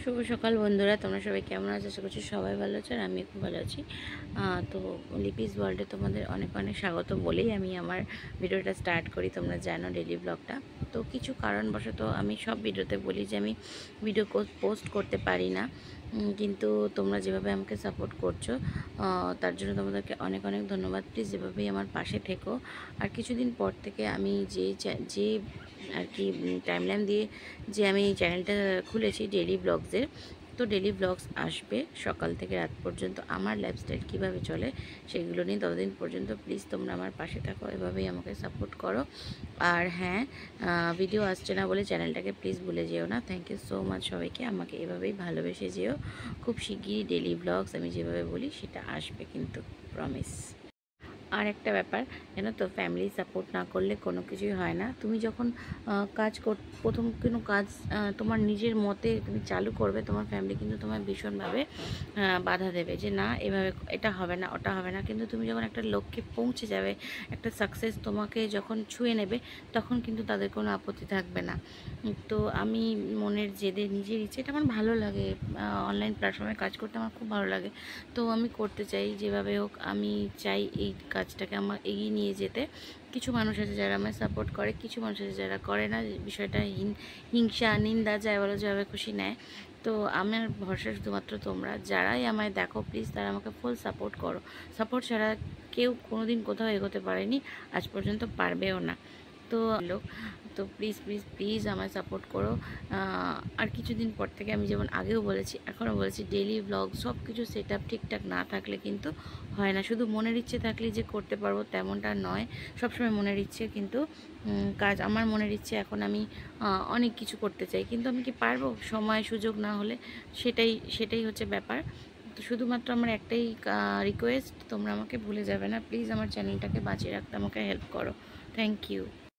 শুভ সকাল বন্ধুরা, তোমরা সবাই কেমন আছো? আশা করছি সবাই ভালো আছো আর আমি খুব ভালো আছি। তো লিপিস ওয়ার্ল্ডে তোমাদের অনেক অনেক স্বাগত বলেই আমি আমার ভিডিওটা স্টার্ট করি। তোমরা জানো ডেলি ব্লগটা। তো কিছু কারণবশত আমি সব ভিডিওতে বলি যে আমি ভিডিও পোস্ট করতে পারি না, কিন্তু তোমরা যেভাবে আমাকে সাপোর্ট করছো তার জন্য তোমাদেরকে অনেক অনেক ধন্যবাদ। প্লিজ এভাবেই আমার পাশে থেকো। আর কিছুদিন পর থেকে আমি যে আর কি টাইমলাইন দিয়ে যে আমি চ্যানেলটা খুলেছি ডেলি ব্লগসের, তো ডেলি ব্লগস আসবে সকাল থেকে রাত পর্যন্ত আমার লাইফস্টাইল কীভাবে চলে সেগুলো নিয়ে। ততদিন পর্যন্ত প্লিজ তোমরা আমার পাশে থাকো, এভাবেই আমাকে সাপোর্ট করো। আর হ্যাঁ, ভিডিও আসছে না বলে চ্যানেলটাকে প্লিজ ভুলে যেও না। থ্যাংক ইউ সো মাচ সবাইকে, আমাকে এভাবেই ভালোবেসে যেও। খুব শিগগিরই ডেলি ব্লগস আমি যেভাবে বলি সেটা আসবে কিন্তু, প্রমিস। আর একটা ব্যাপার জানো তো, ফ্যামিলি সাপোর্ট না করলে কোনো কিছুই হয় না। তুমি যখন প্রথম কোনো কাজ তোমার নিজের মতে তুমি চালু করবে, তোমার ফ্যামিলি কিন্তু তোমার ভীষণভাবে বাধা দেবে যে না এভাবে এটা হবে না, ওটা হবে না। কিন্তু তুমি যখন একটা লক্ষ্যে পৌঁছে যাবে, একটা সাকসেস তোমাকে যখন ছুঁয়ে নেবে, তখন কিন্তু তাদের কোনো আপত্তি থাকবে না। তো আমি মনের জেদে নিজের ইচ্ছে, এটা আমার ভালো লাগে, অনলাইন প্ল্যাটফর্মে কাজ করতে আমার খুব ভালো লাগে। তো আমি করতে চাই যেভাবে হোক, আমি চাই এই কাজটাকে আমার এগিয়ে নিয়ে যেতে। কিছু মানুষ আছে যারা আমায় সাপোর্ট করে, কিছু মানুষ আছে যারা করে না, বিষয়টা হিংসা নিন্দা যায় বলো যেভাবে খুশি নেয়। তো আমার ভরসা শুধুমাত্র তোমরা যারাই আমায় দেখো, প্লিজ তারা আমাকে ফুল সাপোর্ট করো। সাপোর্ট ছাড়া কেউ কোনোদিন কোথাও এগোতে পারেনি, আজ পর্যন্ত পারবেও না। তো লোক, তো প্লিজ প্লিজ প্লিজ আমায় সাপোর্ট করো। আর কিছুদিন পর থেকে আমি যেমন আগেও বলেছি, এখনও বলেছি, ডেলি ব্লগ সব কিছু সেট আপ ঠিকঠাক না থাকলে কিন্তু হয় না। শুধু মনের ইচ্ছে থাকলেই যে করতে পারবো তেমনটা নয়। সবসময় মনের ইচ্ছে, কিন্তু কাজ আমার মনের ইচ্ছে। এখন আমি অনেক কিছু করতে চাই, কিন্তু আমি কি পারবো সময় সুযোগ না হলে? সেটাই হচ্ছে ব্যাপার। তো শুধুমাত্র আমার একটাই রিকোয়েস্ট, তোমরা আমাকে ভুলে যাবে না প্লিজ। আমার চ্যানেলটাকে বাঁচিয়ে রাখতে আমাকে হেল্প করো। Thank you.